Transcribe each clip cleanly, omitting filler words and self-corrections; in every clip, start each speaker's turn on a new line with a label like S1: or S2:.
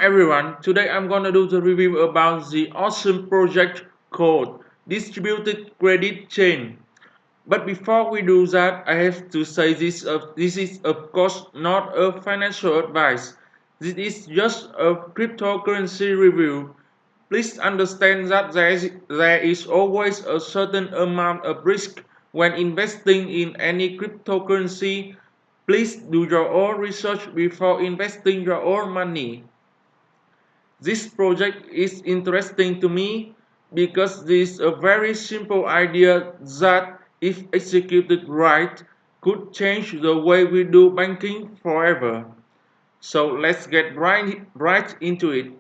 S1: Everyone, today I'm gonna do the review about the awesome project called Distributed Credit Chain. But before we do that, I have to say this is of course not a financial advice. This is just a cryptocurrency review. Please understand that there is always a certain amount of risk when investing in any cryptocurrency. Please do your own research before investing your own money. This project is interesting to me because this is a very simple idea that, if executed right, could change the way we do banking forever. So let's get right into it.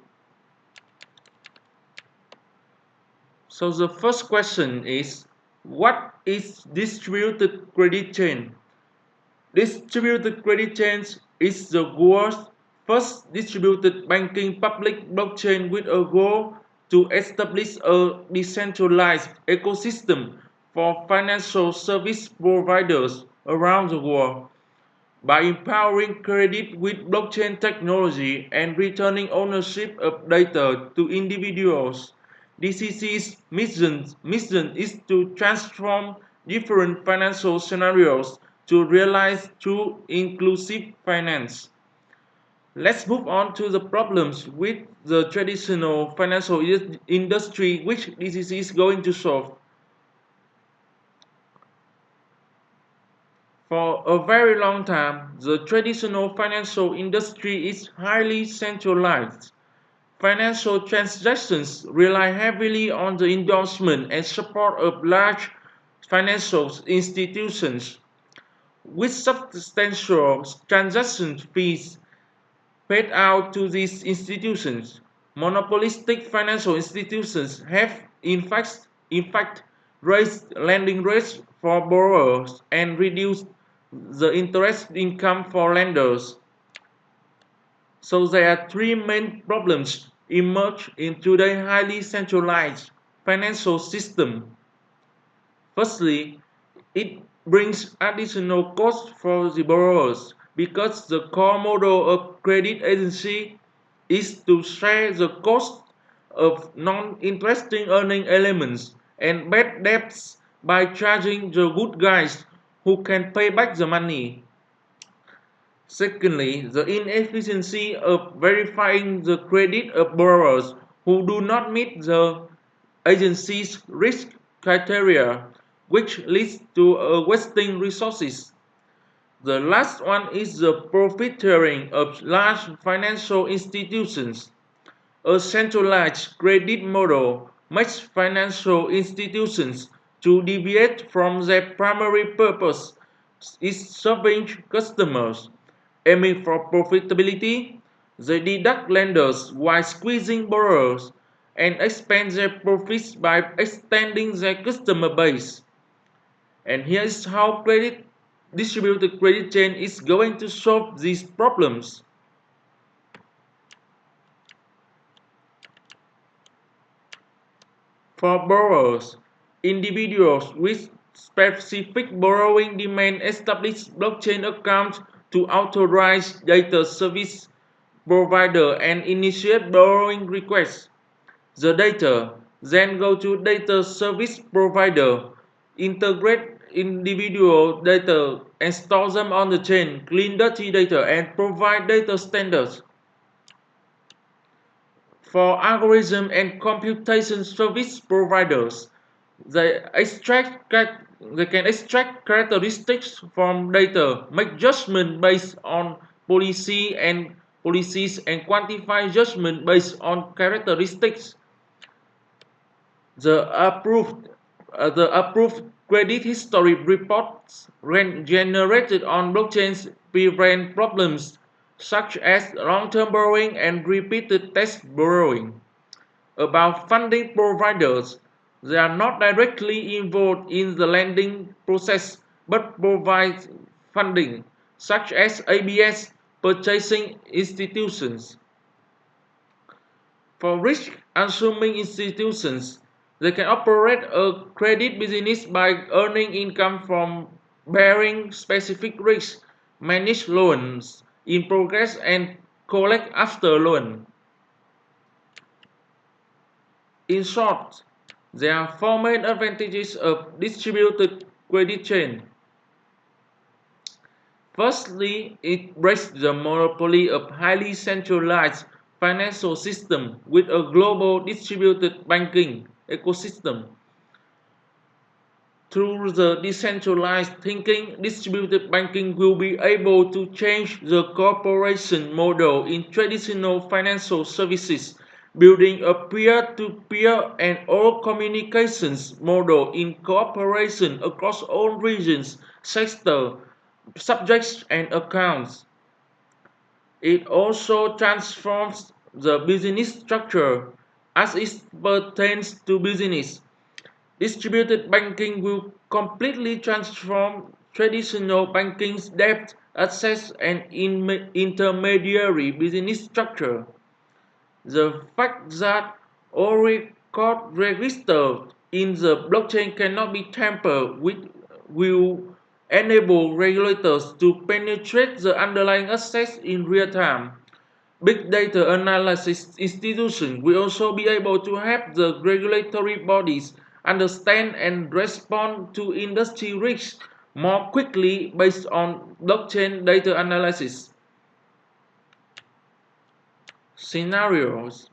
S1: So the first question is, what is distributed credit chain? Distributed credit chains is the world's first distributed banking public blockchain with a goal to establish a decentralized ecosystem for financial service providers around the world. By empowering credit with blockchain technology and returning ownership of data to individuals, DCC's mission is to transform different financial scenarios to realize true inclusive finance. Let's move on to the problems with the traditional financial industry which DCC is going to solve. For a very long time, the traditional financial industry is highly centralized. Financial transactions rely heavily on the endorsement and support of large financial institutions, with substantial transaction fees paid out to these institutions. Monopolistic financial institutions have in fact raised lending rates for borrowers and reduced the interest income for lenders. So there are three main problems emerge in today's highly centralized financial system. Firstly, it brings additional costs for the borrowers because the core model of credit agency is to share the cost of non-interesting earning elements and bad debts by charging the good guys who can pay back the money. Secondly, the inefficiency of verifying the credit of borrowers who do not meet the agency's risk criteria, which leads to wasting resources. The last one is the profiteering of large financial institutions. A centralized credit model makes financial institutions to deviate from their primary purpose is serving customers. Aiming for profitability, they deduct lenders while squeezing borrowers and expand their profits by extending their customer base. And here's how distributed credit chain is going to solve these problems. For borrowers, individuals with specific borrowing demand establish blockchain accounts to authorize data service provider and initiate borrowing requests. The data then go to data service provider, integrate individual data and store them on the chain, clean dirty data and provide data standards. For algorithm and computation service providers, they can extract characteristics from data, make judgment based on policies and quantify judgment based on characteristics. The approved credit history reports generated on blockchains prevent problems such as long-term borrowing and repeated test borrowing. About funding providers, they are not directly involved in the lending process but provide funding, such as ABS, purchasing institutions. For risk-assuming institutions, they can operate a credit business by earning income from bearing specific risks, manage loans in progress, and collect after loan. In short, there are four main advantages of distributed credit chain. Firstly, it breaks the monopoly of highly centralized financial system with a global distributed banking ecosystem. Through the decentralized thinking, distributed banking will be able to change the cooperation model in traditional financial services, building a peer-to-peer and all communications model in cooperation across all regions, sectors, subjects, and accounts. It also transforms the business structure as it pertains to business. Distributed banking will completely transform traditional banking's debt, access, and intermediary business structure. The fact that all record registered in the blockchain cannot be tampered with will enable regulators to penetrate the underlying assets in real time. Big data analysis institutions will also be able to help the regulatory bodies understand and respond to industry risks more quickly based on blockchain data analysis. Scenarios.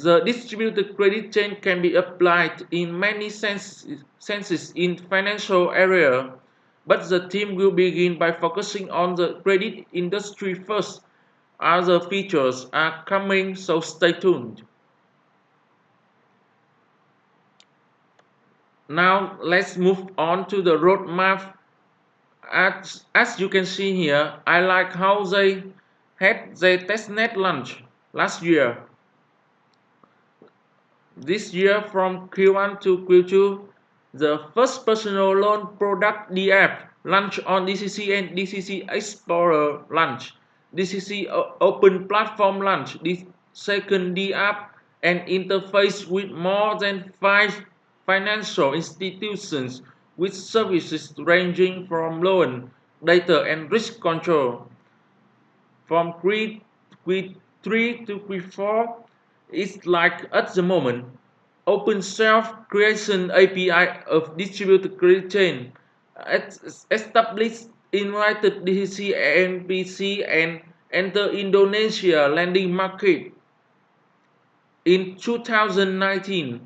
S1: The distributed credit chain can be applied in many senses in financial area, but the team will begin by focusing on the credit industry first. Other features are coming, so stay tuned. Now let's move on to the roadmap. As you can see here, I like how they had their testnet launch last year. This year from Q1 to Q2, the first personal loan product DApp launched on DCC and DCC Explorer launch. DCC Open Platform launch. The second DApp and interface with more than 5 financial institutions with services ranging from loan, data, and risk control. From Q3 to Q4, it's like at the moment, open self-creation API of distributed credit chain established invited DCC NPC and enter Indonesia lending market in 2019.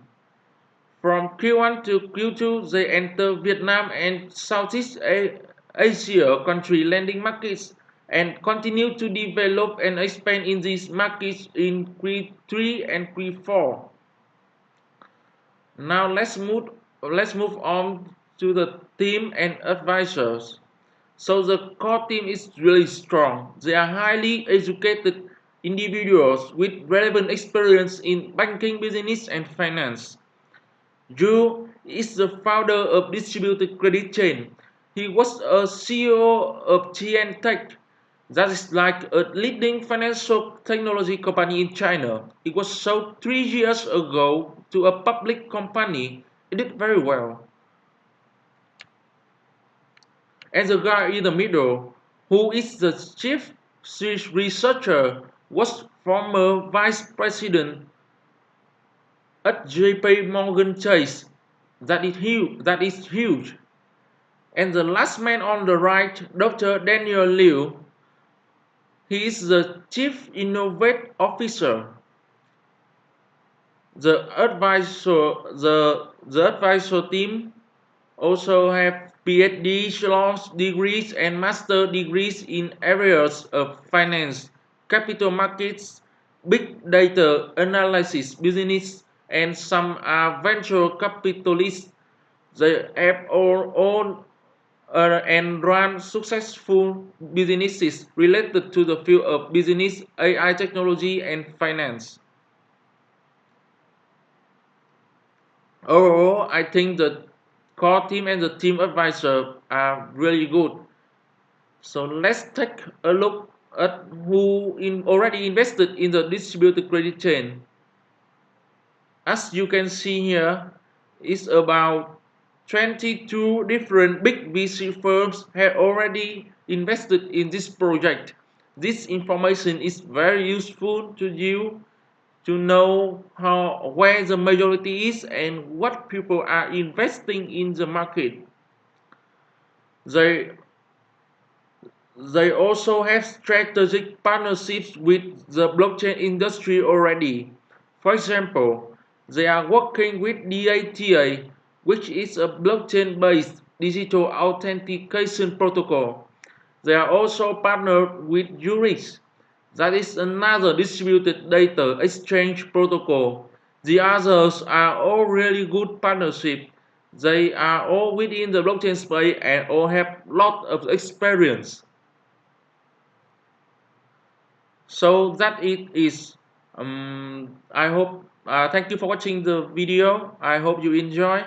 S1: From Q1 to Q2, they enter Vietnam and Southeast Asia country lending markets and continue to develop and expand in these markets in Q3 and Q4. Now let's move on to the team and advisors. So the core team is really strong. They are highly educated individuals with relevant experience in banking, business, and finance. Zhu is the founder of Distributed Credit Chain. He was a CEO of Tech, that is like a leading financial technology company in China. It was sold 3 years ago to a public company. It did very well. And the guy in the middle, who is the chief researcher, was former vice president at JP Morgan Chase. That is huge. That is huge. And the last man on the right, Dr. Daniel Liu, he is the chief innovation officer. The advisor team also have PhD, law degrees, and master degrees in areas of finance, capital markets, big data analysis, business, and some are venture capitalists. They have all owned and run successful businesses related to the field of business, AI technology, and finance. Overall, I think the core team and the team advisor are really good. So let's take a look already invested in the distributed credit chain. As you can see here, it's about 22 different big VC firms have already invested in this project. This information is very useful to you to know where the majority is and what people are investing in the market. They They also have strategic partnerships with the blockchain industry already. For example, they are working with DATA, which is a blockchain-based digital authentication protocol. They are also partnered with Eurex, that is another distributed data exchange protocol. The others are all really good partnerships. They are all within the blockchain space and all have lot of experience. So that it is. I hope. Thank you for watching the video. I hope you enjoy.